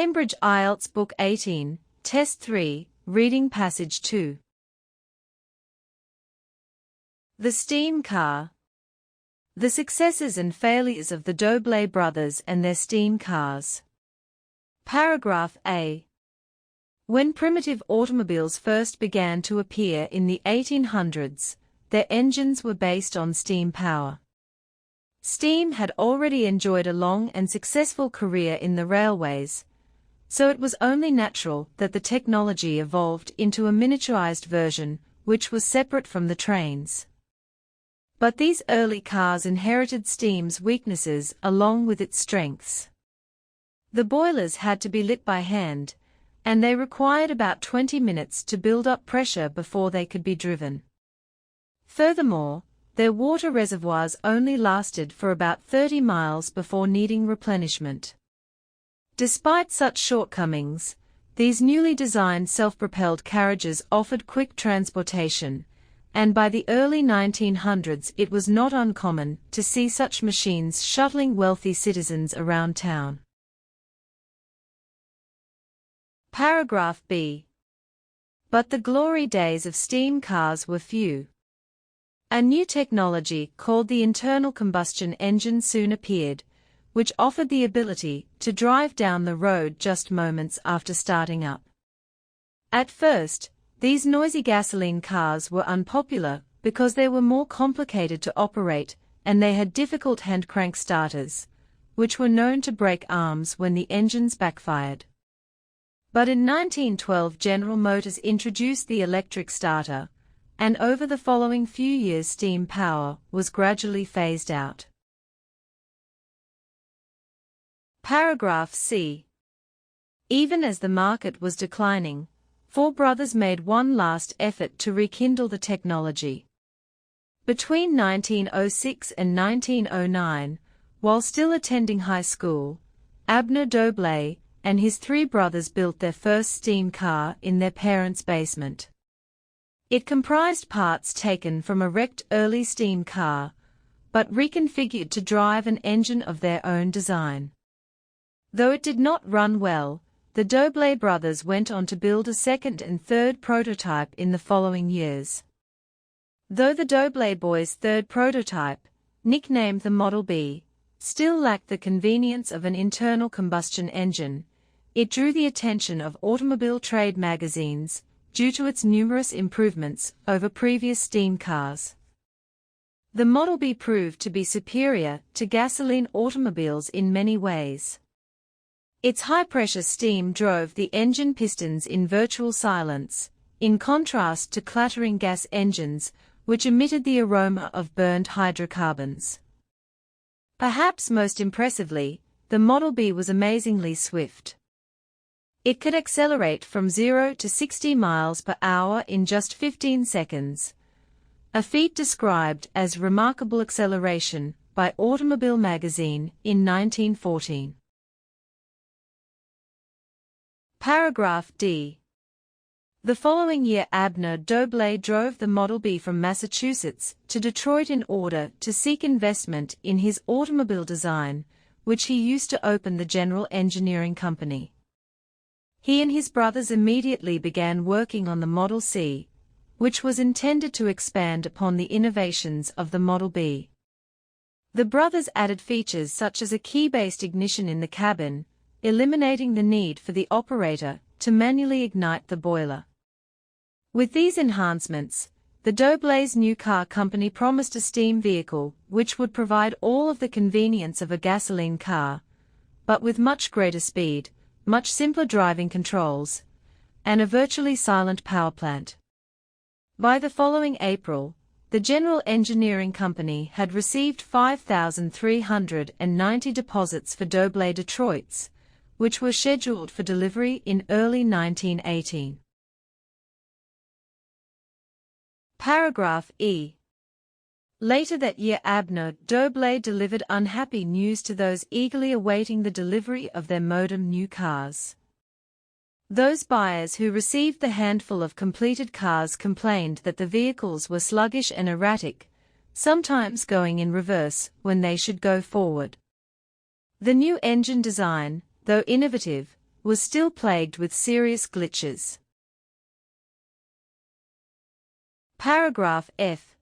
Cambridge IELTS Book 18, Test 3, Reading Passage 2. The steam car. The successes and failures of the Doble brothers and their steam cars. Paragraph A. When primitive automobiles first began to appear in the 1800s, their engines were based on steam power. Steam had already enjoyed a long and successful career in the railways, so it was only natural that the technology evolved into a miniaturized version, which was separate from the trains. But these early cars inherited steam's weaknesses along with its strengths. The boilers had to be lit by hand, and they required about 20 minutes to build up pressure before they could be driven. Furthermore, their water reservoirs only lasted for about 30 miles before needing replenishment. Despite such shortcomings, these newly designed self-propelled carriages offered quick transportation, and by the early 1900s it was not uncommon to see such machines shuttling wealthy citizens around town. Paragraph B. But the glory days of steam cars were few. A new technology called the internal combustion engine soon appeared, which offered the ability to drive down the road just moments after starting up. At first, these noisy gasoline cars were unpopular because they were more complicated to operate and they had difficult hand crank starters, which were known to break arms when the engines backfired. But in 1912 General Motors introduced the electric starter, and over the following few years steam power was gradually phased out. Paragraph C. Even as the market was declining, four brothers made one last effort to rekindle the technology. Between 1906 and 1909, while still attending high school, Abner Doble and his three brothers built their first steam car in their parents' basement. It comprised parts taken from a wrecked early steam car, but reconfigured to drive an engine of their own design. Though it did not run well, the Doble brothers went on to build a second and third prototype in the following years. Though the Doble boys' third prototype, nicknamed the Model B, still lacked the convenience of an internal combustion engine, it drew the attention of automobile trade magazines due to its numerous improvements over previous steam cars. The Model B proved to be superior to gasoline automobiles in many ways. Its high-pressure steam drove the engine pistons in virtual silence, in contrast to clattering gas engines, which emitted the aroma of burned hydrocarbons. Perhaps most impressively, the Model B was amazingly swift. It could accelerate from 0 to 60 miles per hour in just 15 seconds, a feat described as remarkable acceleration by Automobile magazine in 1914. Paragraph D. The following year Abner Doble drove the Model B from Massachusetts to Detroit in order to seek investment in his automobile design, which he used to open the General Engineering Company. He and his brothers immediately began working on the Model C, which was intended to expand upon the innovations of the Model B. The brothers added features such as a key-based ignition in the cabin, eliminating the need for the operator to manually ignite the boiler. With these enhancements, the Doble's new car company promised a steam vehicle which would provide all of the convenience of a gasoline car, but with much greater speed, much simpler driving controls, and a virtually silent power plant. By the following April, the General Engineering Company had received 5,390 deposits for Doble Detroits, which were scheduled for delivery in early 1918. Paragraph E. Later that year Abner Doble delivered unhappy news to those eagerly awaiting the delivery of their modem new cars. Those buyers who received the handful of completed cars complained that the vehicles were sluggish and erratic, sometimes going in reverse when they should go forward. The new engine design, though innovative, was still plagued with serious glitches. Paragraph F.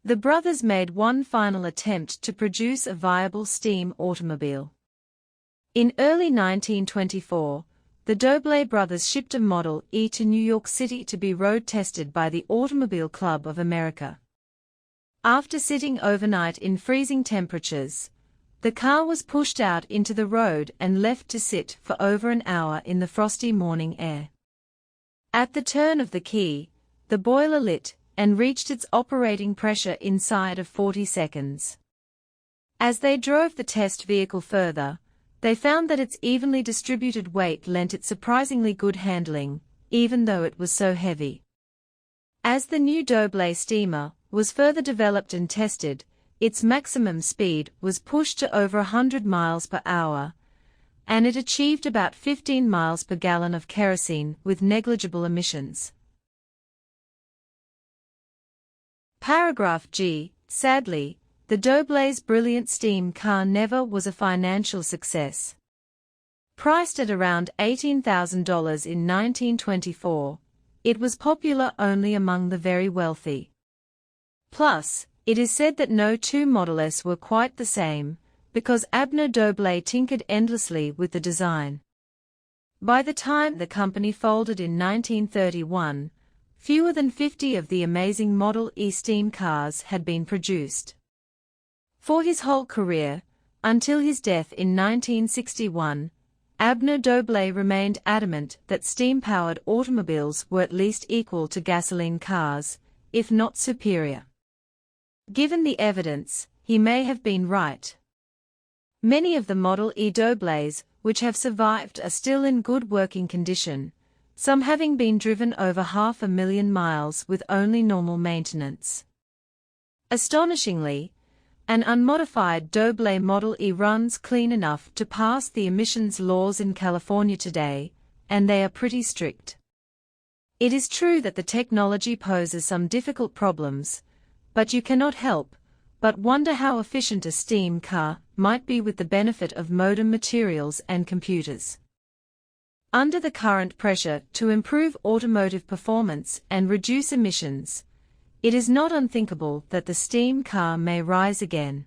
The brothers made one final attempt to produce a viable steam automobile. In early 1924, the Doble brothers shipped a Model E to New York City to be road-tested by the Automobile Club of America. After sitting overnight in freezing temperatures, the car was pushed out into the road and left to sit for over an hour in the frosty morning air. At the turn of the key, the boiler lit and reached its operating pressure inside of 40 seconds. As they drove the test vehicle further, they found that its evenly distributed weight lent it surprisingly good handling, even though it was so heavy. As the new Doble steamer was further developed and tested, its maximum speed was pushed to over 100 miles per hour, and it achieved about 15 miles per gallon of kerosene with negligible emissions. Paragraph G. Sadly, the Doble's brilliant steam car never was a financial success. Priced at around $18,000 in 1924, it was popular only among the very wealthy. Plus, it is said that no two Model S were quite the same, because Abner Doble tinkered endlessly with the design. By the time the company folded in 1931, fewer than 50 of the amazing Model E steam cars had been produced. For his whole career, until his death in 1961, Abner Doble remained adamant that steam-powered automobiles were at least equal to gasoline cars, if not superior. Given the evidence, he may have been right. Many of the Model E Dobles which have survived are still in good working condition, some having been driven over 500,000 miles with only normal maintenance. Astonishingly, an unmodified Doble Model E runs clean enough to pass the emissions laws in California today, and they are pretty strict. It is true that the technology poses some difficult problems, but you cannot help but wonder how efficient a steam car might be with the benefit of modern materials and computers. Under the current pressure to improve automotive performance and reduce emissions, it is not unthinkable that the steam car may rise again.